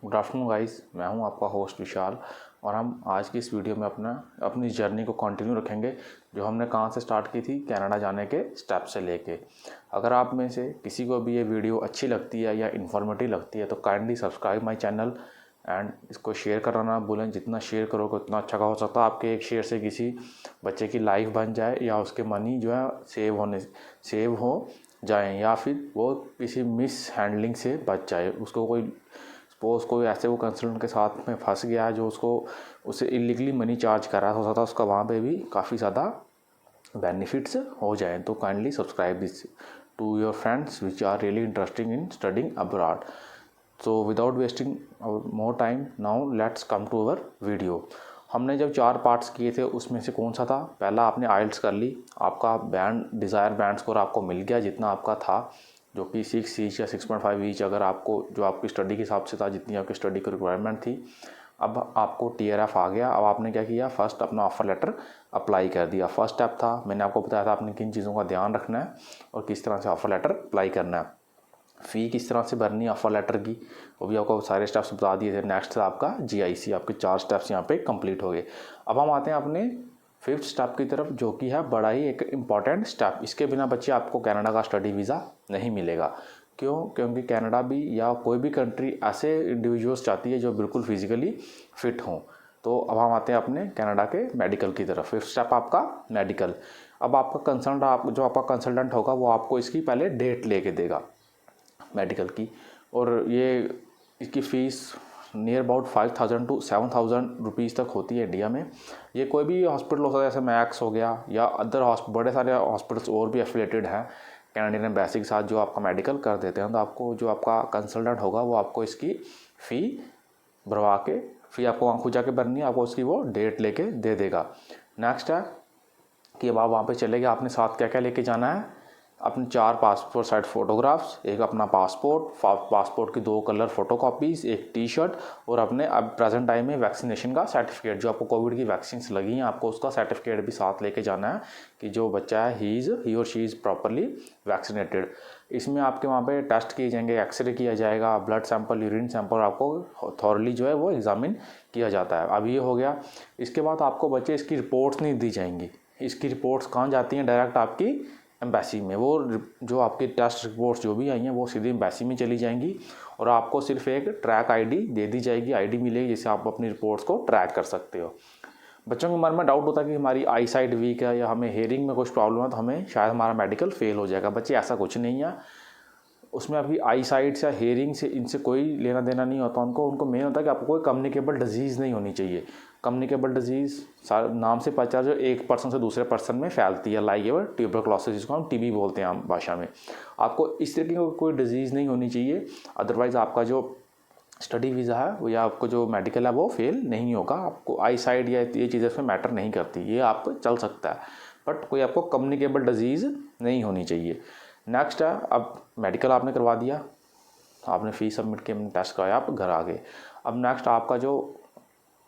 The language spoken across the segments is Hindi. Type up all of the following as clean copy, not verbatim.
गुड आफ्टरनून गाइस, मैं हूं आपका होस्ट विशाल और हम आज की इस वीडियो में अपनी जर्नी को कंटिन्यू रखेंगे जो हमने कहां से स्टार्ट की थी, कनाडा जाने के स्टेप से लेके। अगर आप में से किसी को भी ये वीडियो अच्छी लगती है या इन्फॉर्मेटिव लगती है तो kindly subscribe my channel and इसको शेयर करना ना भूलें। जितना शेयर करोगे उतना अच्छा का हो सकता है आपके एक शेयर से किसी बच्चे की लाइफ बन जाए या उसके मनी जो है सेव हो जाए या फिर वो किसी मिस हैंडलिंग से बच जाए। उसको कोई सपोज कोई ऐसे वो कंसल्टेंट के साथ में फंस गया है जो उससे इलीगली मनी चार्ज कर रहा है, हो सकता है उसका वहाँ पे भी काफ़ी ज़्यादा बेनिफिट्स हो जाए। तो kindly subscribe this to your friends which are really interesting in studying abroad. So without wasting more time now let's come to our video. हमने जब 4 पार्ट्स किए थे उसमें से कौन सा था, पहला आपने आइल्स कर ली, आपका बैंड डिज़ायर बैंड स्कोर आपको मिल गया जितना आपका था, जो कि 6 ईच या 6.5 ईच अगर आपको जो आपकी स्टडी के हिसाब से था, जितनी आपकी स्टडी की रिक्वायरमेंट थी। अब आपको TRF आ गया। अब आपने क्या किया, फर्स्ट अपना ऑफर लेटर अप्लाई कर दिया। फर्स्ट स्टेप था, मैंने आपको बताया था आपने किन चीज़ों का ध्यान रखना है और किस तरह से ऑफर लेटर अप्लाई करना है, फ़ी किस तरह से भरनी है ऑफर लेटर की, वो भी आपको सारे स्टेप्स बता दिए थे। नेक्स्ट था आपका GIC, आपके 4 स्टेप्स यहाँ पे कंप्लीट हो गए। अब हम आते हैं अपने 5th स्टेप की तरफ, जो कि है बड़ा ही एक इम्पॉर्टेंट स्टेप। इसके बिना बच्चे आपको कनाडा का स्टडी वीज़ा नहीं मिलेगा। क्यों? क्योंकि कनाडा भी या कोई भी कंट्री ऐसे इंडिविजुअल्स चाहती है जो बिल्कुल फिजिकली फिट हों। तो अब हम आते हैं अपने कनाडा के मेडिकल की तरफ। 5th स्टेप आपका मेडिकल। अब आपका कंसल्टेंट होगा वो आपको इसकी पहले डेट लेके देगा मेडिकल की, और ये इसकी fees near about 5,000 to 7,000 rupees तक होती है इंडिया में। ये कोई भी हॉस्पिटल हो सकता है, जैसे मैक्स हो गया या अदर बड़े सारे हॉस्पिटल्स और भी एफिलेटेड हैं कैनेडियन एम्बेसी के साथ, जो आपका मेडिकल कर देते हैं। तो आपको जो आपका कंसल्टेंट होगा वो आपको इसकी फ़ी भरवा के, फ़ी आपको वहाँ खुद जाके भरनी है, आपको उसकी वो डेट लेके दे देगा। नेक्स्ट है कि अब आप वहाँ पे चले गए, आपने साथ क्या क्या लेके जाना है, अपने 4 पासपोर्ट साइज फ़ोटोग्राफ्स, एक अपना पासपोर्ट की 2 कलर फ़ोटोकॉपीज़, एक टी-शर्ट और अपने अब प्रेजेंट टाइम में वैक्सीनेशन का सर्टिफिकेट, जो आपको कोविड की वैक्सीन लगी हैं आपको उसका सर्टिफिकेट भी साथ लेके जाना है कि जो बच्चा है ही और शी इज़ प्रॉपरली वैक्सीनेटेड। इसमें आपके वहाँ पे टेस्ट किए जाएंगे, एक्सरे किया जाएगा, ब्लड सैंपल, यूरिन सैंपल आपको थॉरली जो है वो एग्जामिन किया जाता है। अब ये हो गया। इसके बाद आपको बच्चे इसकी रिपोर्ट्स नहीं दी जाएंगी। इसकी रिपोर्ट्स कहाँ जाती हैं? डायरेक्ट आपकी एम्बेसी में। वो जो आपकी टेस्ट रिपोर्ट्स जो भी आई हैं वो सीधे एम्बेसी में चली जाएंगी और आपको सिर्फ एक ट्रैक ID दे दी जाएगी, ID मिलेगी जिससे आप अपनी रिपोर्ट्स को ट्रैक कर सकते हो। बच्चों के मन में डाउट होता है कि हमारी आई साइड वीक है या हमें हेयरिंग में कुछ प्रॉब्लम है तो हमें शायद हमारा मेडिकल फेल हो जाएगा। बच्चे ऐसा कुछ नहीं है, उसमें आपकी आई साइट या हेयरिंग से इनसे कोई लेना देना नहीं होता। उनको मेन होता है कि आपको कोई कम्युनिकेबल डिजीज़ नहीं होनी चाहिए। कम्युनिकेबल डिजीज़ नाम से पता जो एक पर्सन से दूसरे पर्सन में फैलती है, लाइक एवर ट्यूबरक्लोसिस, जिसको हम TB बोलते हैं आम भाषा में। आपको इस तरीके की कोई डिजीज़ नहीं होनी चाहिए, अदरवाइज़ आपका जो स्टडी वीज़ा है वो या आपको जो मेडिकल है वो फेल नहीं होगा। आपको आई साइड या ये चीज़ें इसमें मैटर नहीं करती, ये आप चल सकता है, बट कोई आपको कम्युनिकेबल डिजीज़ नहीं होनी चाहिए। नेक्स्ट है, अब मेडिकल आपने करवा दिया, आपने फ़ीस सबमिट किया, टेस्ट कराया, आप घर आ गए। अब नेक्स्ट आपका जो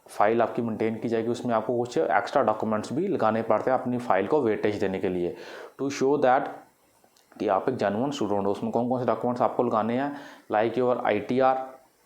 फाइल आपकी मेंटेन की जाएगी उसमें आपको कुछ एक्स्ट्रा डॉक्यूमेंट्स भी लगाने पड़ते हैं अपनी फ़ाइल को वेटेज देने के लिए, टू शो दैट कि आप एक जेन्युइन स्टूडेंट हो। उसमें कौन कौन से डॉक्यूमेंट्स आपको लगाने हैं, लाइक योर ITR,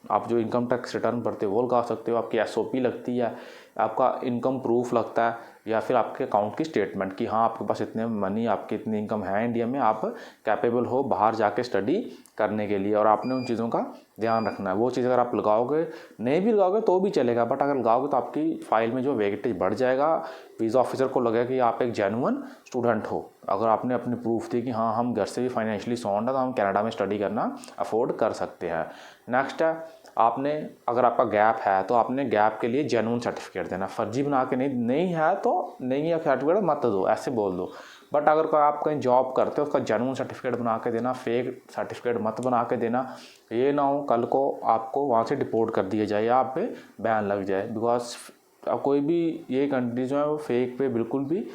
आप जो इनकम टैक्स रिटर्न भरते हो वो लगा सकते हो, आपकी SOP लगती है, आपका इनकम प्रूफ लगता है, या फिर आपके अकाउंट की स्टेटमेंट कि हाँ आपके पास इतने मनी, आपकी इतनी इनकम है इंडिया में, आप कैपेबल हो बाहर जाके स्टडी करने के लिए, और आपने उन चीज़ों का ध्यान रखना है। वो चीज़ अगर आप लगाओगे, नहीं भी लगाओगे तो भी चलेगा, बट अगर लगाओगे तो आपकी फ़ाइल में जो वेटेज बढ़ जाएगा। वीज़ा ऑफिसर को लगेगा कि आप एक जेन्युइन स्टूडेंट हो। अगर आपने अपनी प्रूफ दी कि हाँ हम घर से भी फाइनेंशियली साउंड है तो हम कनाडा में स्टडी करना अफोर्ड कर सकते हैं। नेक्स्ट है, आपने अगर आपका गैप है तो आपने गैप के लिए जेन्युइन सर्टिफिकेट देना, फर्जी बना के नहीं है तो नहीं है सर्टिफिकेट मत दो, ऐसे बोल दो। बट अगर आप कहीं जॉब करते हो उसका जेन्युइन सर्टिफिकेट बना के देना, फेक सर्टिफिकेट मत बना के देना। ये ना हो कल को आपको वहाँ से डिपोर्ट कर दिया जाए या आप पे बैन लग जाए, बिकॉज कोई भी ये कंट्री जो है वो फेक पे बिल्कुल भी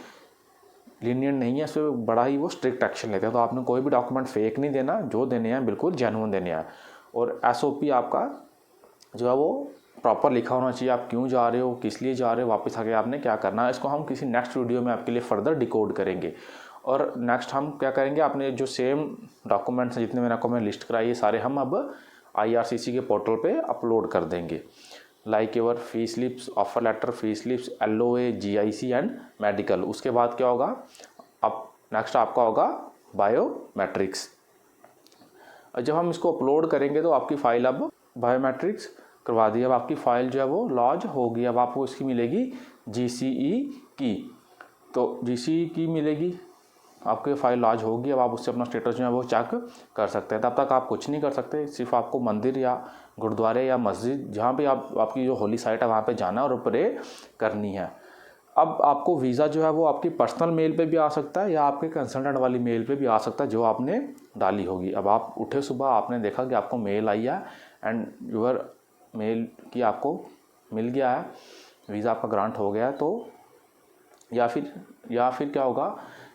लीनियंट नहीं है, इस पर बड़ा ही वो स्ट्रिक्ट एक्शन लेते हैं। तो आपने कोई भी डॉक्यूमेंट फेक नहीं देना, जो देने हैं बिल्कुल जेन्युइन देने हैं। और SOP आपका जो है वो प्रॉपर लिखा होना चाहिए, आप क्यों जा रहे हो, किस लिए जा रहे हो, वापस आके आपने क्या करना है। इसको हम किसी नेक्स्ट वीडियो में आपके लिए फर्दर डिकोड करेंगे। और नेक्स्ट हम क्या करेंगे, आपने जो सेम डॉक्यूमेंट्स हैं जितने मैंने आपको लिस्ट कराई है सारे हम अब IRCC के पोर्टल पे अपलोड कर देंगे, like your fee slips, offer letter, fee slips, LOA, GIC and medical. उसके बाद क्या होगा, अब नेक्स्ट आपका होगा बायोमेट्रिक्स। जब हम इसको अपलोड करेंगे तो आपकी फ़ाइल, अब बायोमेट्रिक्स करवा दी, अब आपकी फ़ाइल जो है वो लॉन्च होगी। अब आपको इसकी मिलेगी GCE की, तो GCE की मिलेगी, आपकी फ़ाइल लॉन्च होगी। अब आप उससे अपना स्टेटस जो है वो चेक कर सकते हैं। तब तक आप कुछ नहीं कर सकते, सिर्फ आपको मंदिर या गुरुद्वारे या मस्जिद, जहाँ भी आपकी जो होली साइट है वहाँ पे जाना और प्रे करनी है। अब आपको वीज़ा जो है वो आपकी पर्सनल मेल पे भी आ सकता है या आपके कंसल्टेंट वाली मेल पे भी आ सकता है जो आपने डाली होगी। अब आप उठे सुबह, आपने देखा कि आपको मेल आई है एंड यूर मेल की आपको मिल गया है, वीज़ा आपका ग्रांट हो गया है, तो या फिर क्या होगा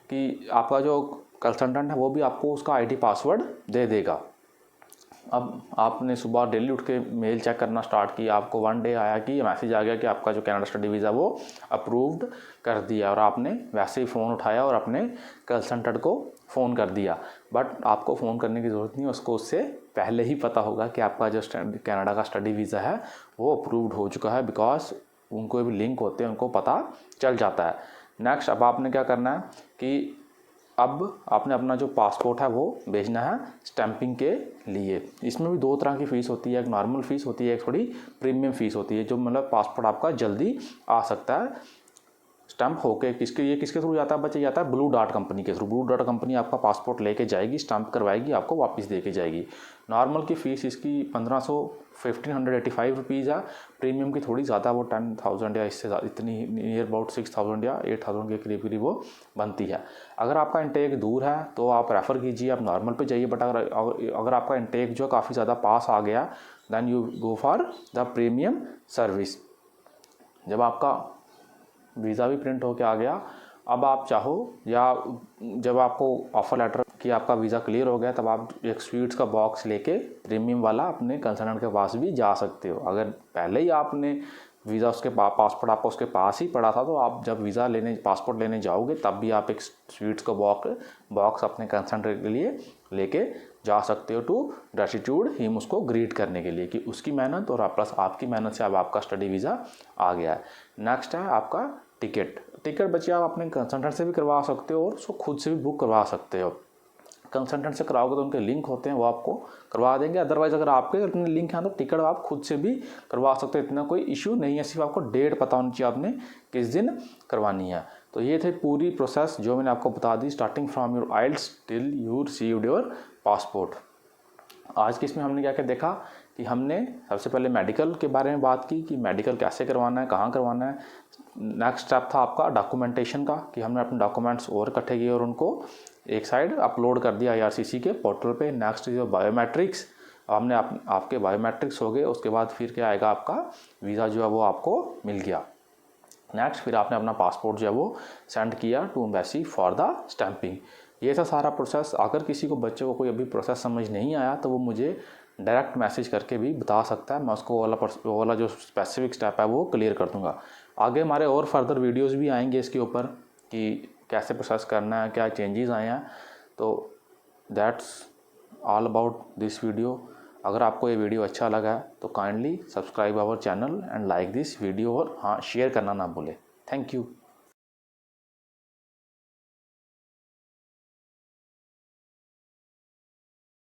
कि आपका जो कंसल्टेंट है वो भी आपको उसका ID पासवर्ड दे देगा। अब आपने सुबह डेली उठ के मेल चेक करना स्टार्ट किया, आपको वन डे आया कि मैसेज आ गया कि आपका जो कनाडा स्टडी वीज़ा वो अप्रूव्ड कर दिया, और आपने वैसे ही फ़ोन उठाया और अपने कंसल्टेंट को फ़ोन कर दिया। बट आपको फ़ोन करने की ज़रूरत नहीं, उसको उससे पहले ही पता होगा कि आपका जो कनाडा का स्टडी वीज़ा है वो अप्रूव्ड हो चुका है, बिकॉज उनको भी लिंक होते हैं, उनको पता चल जाता है। नेक्स्ट, अब आपने क्या करना है कि अब आपने अपना जो पासपोर्ट है वो भेजना है स्टैंपिंग के लिए। इसमें भी दो तरह की फ़ीस होती है, एक नॉर्मल फ़ीस होती है, एक थोड़ी प्रीमियम फ़ीस होती है, जो मतलब पासपोर्ट आपका जल्दी आ सकता है स्टैंप होके। ये किसके थ्रू जाता है बच्चे, जाता है ब्लू डार्ट कंपनी के थ्रू। ब्लू डार्ट कंपनी आपका पासपोर्ट लेके जाएगी, स्टैंप करवाएगी, आपको वापस दे के जाएगी। नॉर्मल की फ़ीस इसकी 1585 रुपीज़ है। प्रीमियम की थोड़ी ज़्यादा, वो 10,000 या इससे इतनी नियर अबाउट 6,000 या 8,000 के करीब वो बनती है। अगर आपका इंटेक दूर है तो आप रेफ़र कीजिए, आप नॉर्मल पे जाइए। बट अगर आपका इंटेक जो काफ़ी ज़्यादा पास आ गया, then you go for the premium service. जब आपका वीज़ा भी प्रिंट होके आ गया, अब आप चाहो या जब आपको ऑफ़र लेटर कि आपका वीज़ा क्लियर हो गया, तब आप एक स्वीट्स का बॉक्स लेके प्रीमियम वाला अपने कंसल्टेंट के पास भी जा सकते हो। अगर पहले ही आपने वीज़ा उसके पासपोर्ट आपका उसके पास ही पड़ा था, तो आप जब वीज़ा लेने पासपोर्ट लेने जाओगे तब भी आप एक स्वीट्स का बॉक्स अपने कंसल्टेंट के लिए लेके जा सकते हो, टू ग्रेटिट्यूड हिम, उसको ग्रीट करने के लिए कि उसकी मेहनत और प्लस आपकी मेहनत से अब आपका स्टडी वीज़ा आ गया है। नेक्स्ट है आपका टिकट बच्चे आप अपने कंसल्टेंट से भी करवा सकते हो और उसको खुद से भी बुक करवा सकते हो। कंसल्टेंट से कराओगे तो उनके लिंक होते हैं, वो आपको करवा देंगे। अदरवाइज़ अगर आपके अपने लिंक हैं तो टिकट आप खुद से भी करवा सकते हो, इतना कोई इशू नहीं है। सिर्फ आपको डेट पता होनी चाहिए आपने किस दिन करवानी है। तो ये थे पूरी प्रोसेस जो मैंने आपको बता दी, starting from your IELTS till you received your passport. आज की इसमें हमने क्या क्या देखा कि हमने सबसे पहले मेडिकल के बारे में बात की कि मेडिकल कैसे करवाना है, कहाँ करवाना है। नेक्स्ट स्टेप था आपका डॉक्यूमेंटेशन का, कि हमने अपने डॉक्यूमेंट्स और इकट्ठे किए और उनको एक साइड अपलोड कर दिया IRCC के पोर्टल पे। नेक्स्ट जो बायोमेट्रिक्स, हमने आपके बायोमेट्रिक्स हो गए, उसके बाद फिर क्या आएगा, आपका वीज़ा जो है वो आपको मिल गया। नेक्स्ट फिर आपने अपना पासपोर्ट जो है वो सेंड किया to embassy for the stamping. ये था सारा प्रोसेस। अगर किसी को बच्चे को कोई अभी प्रोसेस समझ नहीं आया तो वो मुझे डायरेक्ट मैसेज करके भी बता सकता है, मैं उसको वो वाला जो स्पेसिफिक स्टेप है वो क्लियर कर दूंगा। आगे हमारे और फर्दर वीडियोस भी आएंगे इसके ऊपर कि कैसे प्रोसेस करना है, क्या चेंजेस आए हैं। तो that's all about this video. अगर आपको ये वीडियो अच्छा लगा है तो kindly subscribe our channel and like this video, और हाँ शेयर करना ना भूलें। Thank you.